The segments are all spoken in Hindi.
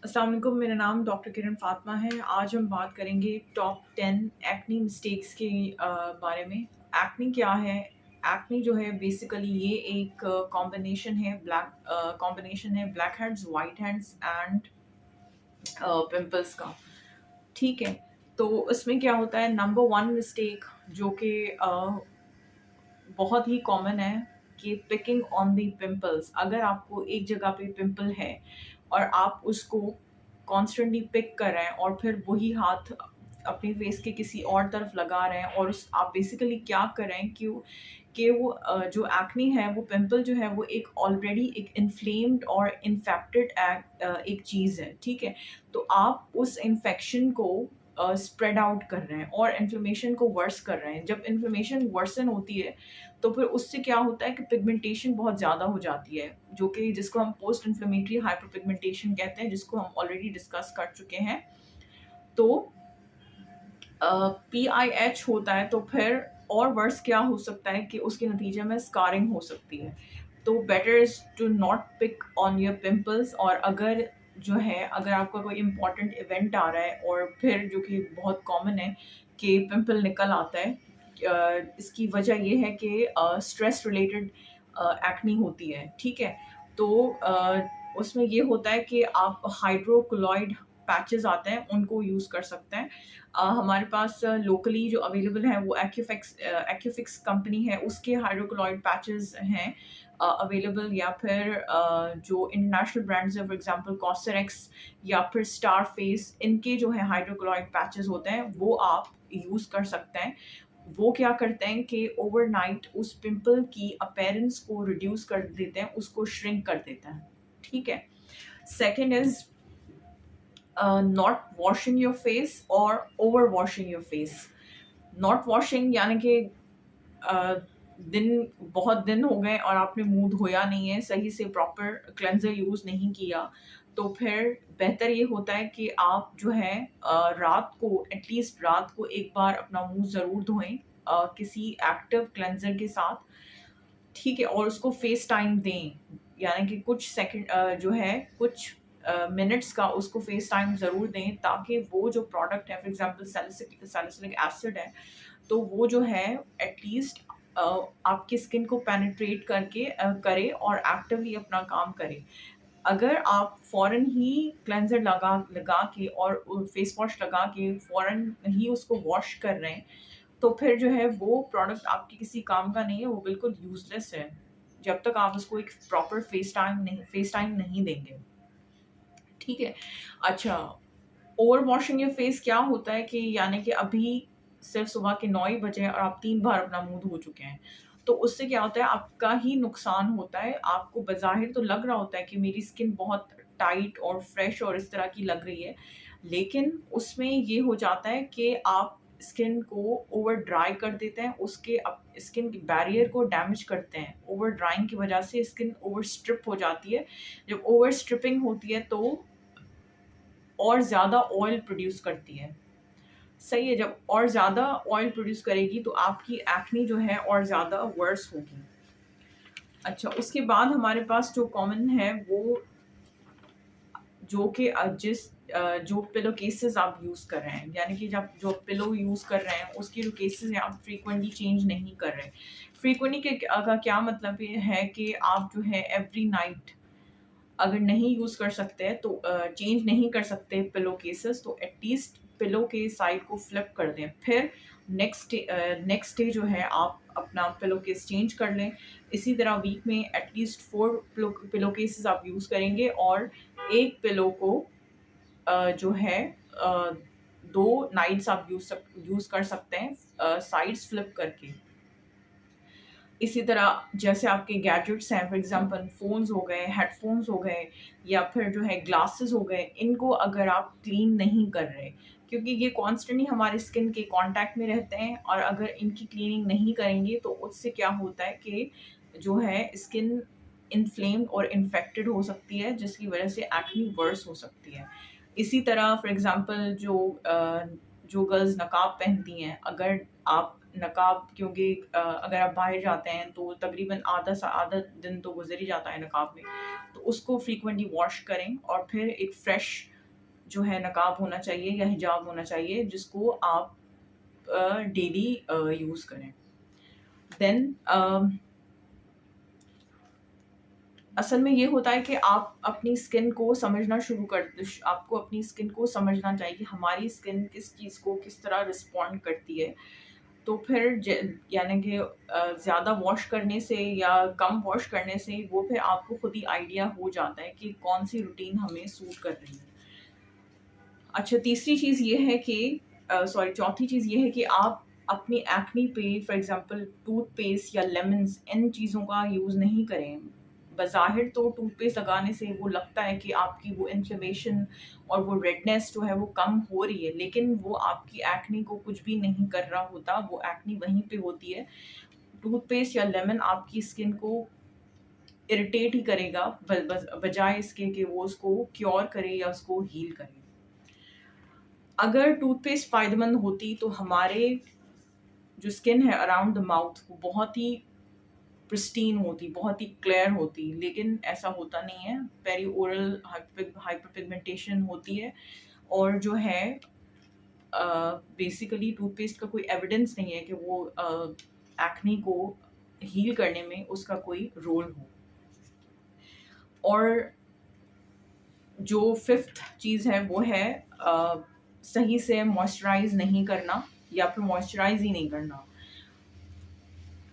अस्सलाम वालेकुम, मेरा नाम डॉक्टर किरण फ़ातिमा है। आज हम बात करेंगे टॉप 10 एक्ने मिस्टेक्स के बारे में। एक्ने क्या है? एक्ने जो है बेसिकली ये एक कॉम्बिनेशन है black heads, white heads and pimples का। ठीक है? तो इसमें क्या होता है, नंबर 1 मिस्टेक जो कि बहुत ही कॉमन है कि पिकिंग ऑन द पिंपल्स। अगर आपको एक जगह पे पिंपल है और आप उसको कॉन्स्टेंटली पिक कर रहे हैं और फिर वही हाथ अपने फेस के किसी और तरफ लगा रहे हैं और उस आप बेसिकली क्या कर रहे हैं कि वो जो एक्ने है, वो पिंपल जो है वो एक ऑलरेडी एक इन्फ्लेम्ड और इन्फेक्टेड एक चीज़ है, ठीक है? तो आप उस इन्फेक्शन को स्प्रेड आउट कर रहे हैं और इन्फ्लेमेशन को वर्स कर रहे हैं। जब इन्फ्लेमेशन वर्सन होती है तो फिर उससे क्या होता है कि पिगमेंटेशन बहुत ज़्यादा हो जाती है, जो कि जिसको हम पोस्ट इन्फ्लेमेटरी हाइपरपिगमेंटेशन कहते हैं, जिसको हम ऑलरेडी डिस्कस कर चुके हैं। तो पीआईएच होता है तो फिर और वर्स क्या हो सकता है कि उसके नतीजे में स्कारिंग हो सकती है। तो better is to not pick on your pimples. और अगर आपका कोई इम्पोर्टेंट इवेंट आ रहा है और फिर जो कि बहुत कॉमन है कि पिंपल निकल आता है, इसकी वजह ये है कि स्ट्रेस रिलेटेड एक्ने होती है, ठीक है? तो उसमें ये होता है कि आप हाइड्रोकोलॉइड पैचेस आते हैं, उनको यूज़ कर सकते हैं। हमारे पास लोकली जो अवेलेबल हैं वो एक्यूफिक्स कंपनी है, उसके हाइड्रोक्लोराइड पैचेस हैं अवेलेबल। या फिर जो इंटरनेशनल ब्रांड्स हैं, फॉर एग्जांपल कॉस्चरएक्स या फिर स्टार फेस, इनके जो है हाइड्रोक्लोराइड पैचेस होते हैं वो आप यूज़ कर सकते हैं। वो क्या करते हैं कि ओवरनाइट उस पिंपल की अपीयरेंस को रिड्यूस कर देते हैं, उसको श्रिंक कर देते हैं, ठीक है? Second is not washing your face और over washing your face. Not washing यानी कि अ, बहुत दिन हो गए और आपने मुंह धोया नहीं है, सही से प्रॉपर क्लेंजर यूज़ नहीं किया, तो फिर बेहतर ये होता है कि आप जो है रात को एटलीस्ट रात को एक बार अपना मुंह ज़रूर धोएं किसी एक्टिव क्लेंजर के साथ, ठीक है? और उसको फेस टाइम दें, यानी कि कुछ सेकंड जो है कुछ मिनट्स का उसको फेस टाइम ज़रूर दें, ताकि वो जो प्रोडक्ट है, फॉर एग्जांपल सैलिसिलिक एसिड है, तो वो जो है एटलीस्ट आपकी स्किन को पेनिट्रेट करे और एक्टिवली अपना काम करे। अगर आप फ़ौरन ही क्लेंज़र लगा लगा के और फेस वॉश लगा के फ़ौरन ही उसको वॉश कर रहे हैं, तो फिर जो है वो प्रोडक्ट आपके किसी काम का नहीं है, वो बिल्कुल यूज़लेस है, जब तक आप उसको एक प्रॉपर फेस टाइम नहीं देंगे, ठीक है? अच्छा, ओवर वॉशिंग योर फेस क्या होता है कि यानी कि अभी सिर्फ सुबह के 9 ही बजे हैं और आप 3 बार अपना मुँह धो चुके हैं। तो उससे क्या होता है, आपका ही नुकसान होता है। आपको बज़ाहिर तो लग रहा होता है कि मेरी स्किन बहुत टाइट और फ्रेश और इस तरह की लग रही है, लेकिन उसमें ये हो जाता है कि आप स्किन को ओवर ड्राई कर देते हैं, उसके स्किन के बैरियर को डैमेज करते हैं। ओवर ड्राइंग की वजह से स्किन ओवर स्ट्रिप हो जाती है। जब ओवर स्ट्रिपिंग होती है तो और ज़्यादा ऑयल प्रोड्यूस करती है। सही है, जब और ज़्यादा ऑयल प्रोड्यूस करेगी तो आपकी एक्ने जो है और ज़्यादा वर्स होगी। अच्छा, उसके बाद हमारे पास जो कॉमन है वो जो कि जो पिलो केसेस आप यूज़ कर रहे हैं, यानी कि जब जो पिलो यूज़ कर रहे हैं उसके जो केसेस हैं आप फ्रीक्वेंटली चेंज नहीं कर रहे। फ्रीक्वेंटली का क्या मतलब ये है कि आप जो है एवरी नाइट अगर नहीं यूज़ कर सकते हैं तो चेंज नहीं कर सकते पिलो केसेस, तो एटलीस्ट पिलो के साइड को फ्लिप कर दें। फिर नेक्स्ट डे जो है आप अपना पिलो केस चेंज कर लें। इसी तरह वीक में एटलीस्ट 4 पिलो केसेस आप यूज़ करेंगे और एक पिलो को जो है अ, 2 नाइट्स आप यूज़ कर सकते हैं साइड्स फ्लिप करके। इसी तरह जैसे आपके गैजेट्स हैं, फॉर एग्जांपल फ़ोन्स हो गए, हेडफ़ोन्स हो गए या फिर जो है ग्लासेस हो गए, इनको अगर आप क्लीन नहीं कर रहे, क्योंकि ये कॉन्स्टेंटली हमारी स्किन के कॉन्टैक्ट में रहते हैं और अगर इनकी क्लीनिंग नहीं करेंगे तो उससे क्या होता है कि जो है स्किन इन्फ्लेम्ड और इन्फेक्टेड हो सकती है, जिसकी वजह से एक्ने वर्स हो सकती है। इसी तरह फॉर एग्जांपल जो गर्ल्स नकाब पहनती हैं, अगर आप नकाब, क्योंकि अगर आप बाहर जाते हैं तो तकरीबन आधा दिन तो गुजर ही जाता है नकाब में, तो उसको फ्रीक्वेंटली वॉश करें और फिर एक फ्रेश जो है नकाब होना चाहिए या हिजाब होना चाहिए जिसको आप डेली यूज़ करें। देन असल में ये होता है कि आप अपनी स्किन को समझना शुरू कर आपको अपनी स्किन को समझना चाहिए कि हमारी स्किन किस चीज़ को किस तरह रिस्पॉन्ड करती है। तो फिर यानी कि ज़्यादा वॉश करने से या कम वॉश करने से वो फिर आपको खुद ही आइडिया हो जाता है कि कौन सी रूटीन हमें सूट कर रही है। अच्छा, तीसरी चीज़ ये है कि चौथी चीज़ ये है कि आप अपनी एक्ने पे फॉर एग्जांपल टूथपेस्ट या लेमन्स इन चीज़ों का यूज़ नहीं करें। बज़ाहिर तो टूथपेस्ट लगाने से वो लगता है कि आपकी वो इन्फ्लेमेशन और वो रेडनेस जो है वो कम हो रही है, लेकिन वो आपकी एक्ने को कुछ भी नहीं कर रहा होता, वो एक्ने वहीं पे होती है। टूथपेस्ट या लेमन आपकी स्किन को इरिटेट ही करेगा बजाय इसके कि वो उसको क्योर करे या उसको हील करे। अगर टूथपेस्ट फ़ायदेमंद होती तो हमारे जो स्किन है अराउंड द माउथ वो बहुत ही प्रिस्टीन होती, बहुत ही क्लियर होती, लेकिन ऐसा होता नहीं है। पेरीओरल हाइपरपिगमेंटेशन होती है और जो है बेसिकली टूथपेस्ट का कोई एविडेंस नहीं है कि वो एक्ने को हील करने में उसका कोई रोल हो। और जो फिफ्थ चीज़ है वो है सही से मॉइस्चराइज नहीं करना या फिर मॉइस्चराइज ही नहीं करना।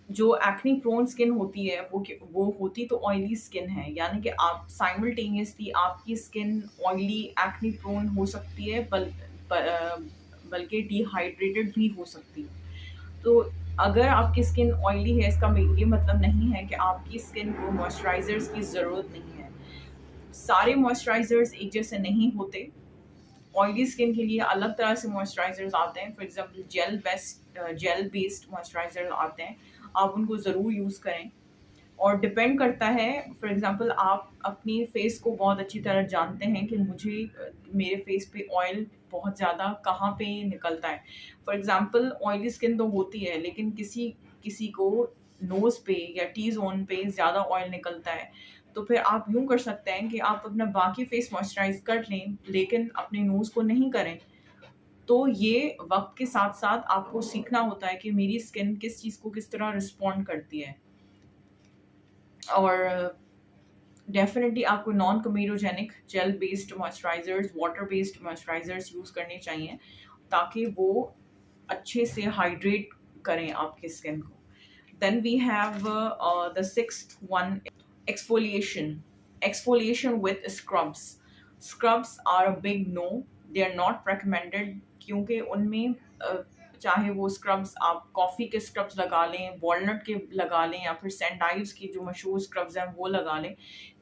जो एक्ने प्रोन स्किन होती है वो होती तो ऑयली स्किन है, यानी कि आप साइमल्टेनियसली आपकी स्किन ऑयली एक्ने प्रोन हो सकती है, बल्कि डिहाइड्रेटेड भी हो सकती है। तो अगर आपकी स्किन ऑयली है इसका ये मतलब नहीं है कि आपकी स्किन को मॉइस्चराइजर्स की ज़रूरत नहीं है। सारे मॉइस्चराइजर्स एक जैसे नहीं होते। ऑयली स्किन के लिए अलग तरह से मॉइस्चराइजर्स आते हैं, for example gel based moisturiser आते हैं, आप उनको ज़रूर यूज़ करें। और डिपेंड करता है, फॉर एग्जांपल आप अपनी फेस को बहुत अच्छी तरह जानते हैं कि मेरे फेस पे ऑयल बहुत ज़्यादा कहाँ पे निकलता है। फॉर एग्जांपल ऑयली स्किन तो होती है, लेकिन किसी किसी को नोज़ पे या टी जोन पे ज़्यादा ऑयल निकलता है, तो फिर आप यूँ कर सकते हैं कि आप अपना बाकी फेस मॉइस्चराइज कर लें, लेकिन अपने नोज़ को नहीं करें। तो ये वक्त के साथ साथ आपको सीखना होता है कि मेरी स्किन किस चीज़ को किस तरह रिस्पॉन्ड करती है। और डेफिनेटली आपको non comedogenic gel based moisturisers, water based moisturisers use करने चाहिए ताकि वो अच्छे से हाइड्रेट करें आपकी स्किन को। Then we have the sixth one, exfoliation. Exfoliation with scrubs. Scrubs are a big no. They are not recommended क्योंकि उनमें चाहे वो स्क्रब्स आप कॉफ़ी के स्क्रब्स लगा लें, वॉलनट के लगा लें या फिर सैंडाइव्स की जो मशहूर स्क्रब्स हैं वो लगा लें,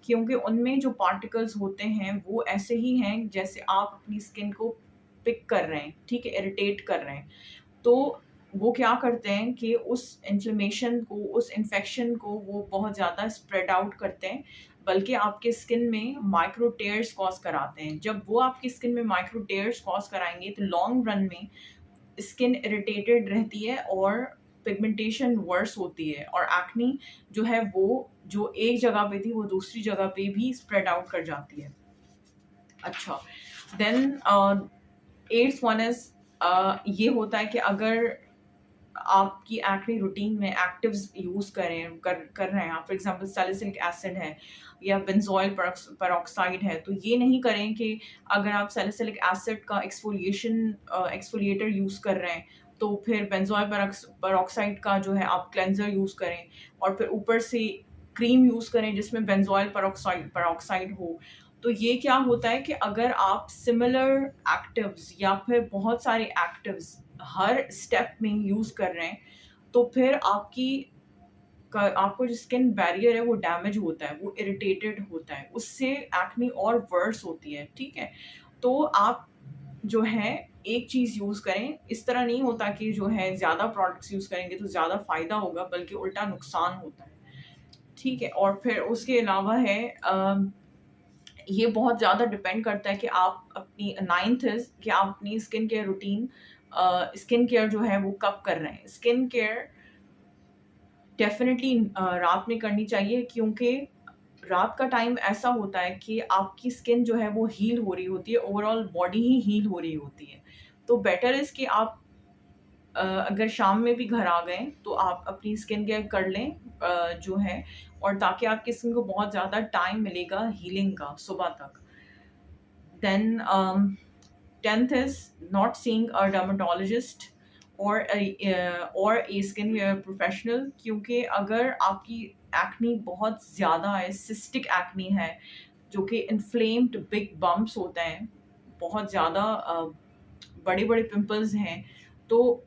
क्योंकि उनमें जो पार्टिकल्स होते हैं वो ऐसे ही हैं जैसे आप अपनी स्किन को पिक कर रहे हैं, ठीक है, इरिटेट कर रहे हैं। तो वो क्या करते हैं कि उस इन्फ्लेमेशन को, उस इन्फेक्शन को वो बहुत ज़्यादा स्प्रेड आउट करते हैं, बल्कि आपके स्किन में माइक्रो टेयर्स कॉज कराते हैं। जब वो आपकी स्किन में माइक्रो टेयर्स कॉज कराएंगे तो लॉन्ग रन में स्किन इरिटेटेड रहती है और पिगमेंटेशन वर्स होती है, और एक्ने जो है वो जो एक जगह पे थी वो दूसरी जगह पे भी स्प्रेड आउट कर जाती है। अच्छा, देन एट्थ वन इज ये होता है कि अगर आपकी एक्ने रूटीन में एक्टिव्स यूज़ कर रहे हैं आप, फॉर एग्जांपल सैलिसिलिक एसिड है या बेंजोइल पेरोक्साइड है, तो ये नहीं करें कि अगर आप सैलिसिलिक एसिड का एक्सफोलिएटर यूज़ कर रहे हैं तो फिर बेंजोइल पेरोक्साइड का जो है आप क्लेंजर यूज़ करें और फिर ऊपर से क्रीम यूज़ करें जिसमें बेंजोइल पेरोक्साइड हो। तो ये क्या होता है कि अगर आप सिमिलर एक्टिव्स या फिर बहुत सारे एक्टिव्स हर स्टेप में यूज़ कर रहे हैं, तो फिर आपको जो स्किन बैरियर है वो डैमेज होता है, वो इरिटेटेड होता है, उससे एक्ने और वर्स होती है, ठीक है? तो आप जो है एक चीज़ यूज़ करें, इस तरह नहीं होता कि जो है ज़्यादा प्रोडक्ट्स यूज़ करेंगे तो ज़्यादा फ़ायदा होगा, बल्कि उल्टा नुकसान होता है, ठीक है? और फिर उसके अलावा है ये बहुत ज़्यादा डिपेंड करता है कि आप अपनी नाइन्थ इज़ कि आप अपनी skin care routine skin care जो है वो कब कर रहे हैं। स्किन केयर डेफ़िनेटली रात में करनी चाहिए, क्योंकि रात का टाइम ऐसा होता है कि आपकी स्किन जो है वो हील हो रही होती है, ओवरऑल बॉडी ही हील हो रही होती है। तो बेटर इज़ कि आप अगर शाम में भी घर आ गए तो आप अपनी स्किन केयर कर लें जो है, और ताकि आपकी स्किन को बहुत ज़्यादा टाइम मिलेगा हीलिंग का सुबह तक। Then 10th is not seeing a dermatologist or a skin professional, क्योंकि अगर आपकी एक्ने बहुत ज़्यादा है, सिस्टिक एक्ने है, जो कि इन्फ्लेम्ड बिग बम्प्स होते हैं, बहुत ज़्यादा बड़े-बड़े पिंपल्स हैं, तो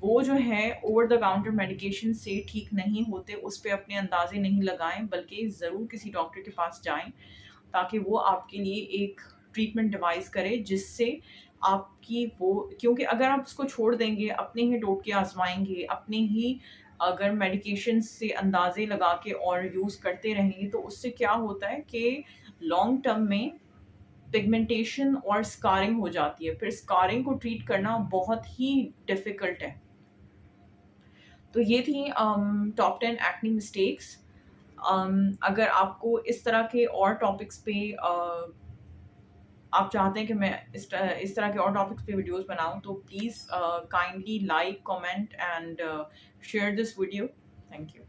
वो जो है ओवर द काउंटर मेडिकेशन से ठीक नहीं होते, उस पे अपने अंदाज़े नहीं लगाएँ, बल्कि ज़रूर किसी डॉक्टर के पास जाएँ, ताकि वो आपके लिए एक ट्रीटमेंट डिवाइस करे, जिससे आपकी वो, क्योंकि अगर आप उसको छोड़ देंगे, अपने ही टोटके आज़माएँगे, अपने ही अगर मेडिकेशन से अंदाज़े लगा के और यूज़ करते रहेंगे, तो उससे क्या होता है कि लॉन्ग टर्म में पिगमेंटेशन और स्कारिंग हो जाती है। फिर स्कारिंग को ट्रीट करना बहुत ही डिफ़िकल्ट है। तो ये थी टॉप 10 एक्ने मिस्टेक्स। अगर आपको इस तरह के और टॉपिक्स पे आप चाहते हैं कि मैं इस तरह के और टॉपिक्स पे वीडियोस बनाऊं, तो please kindly like, comment and share this video. Thank you.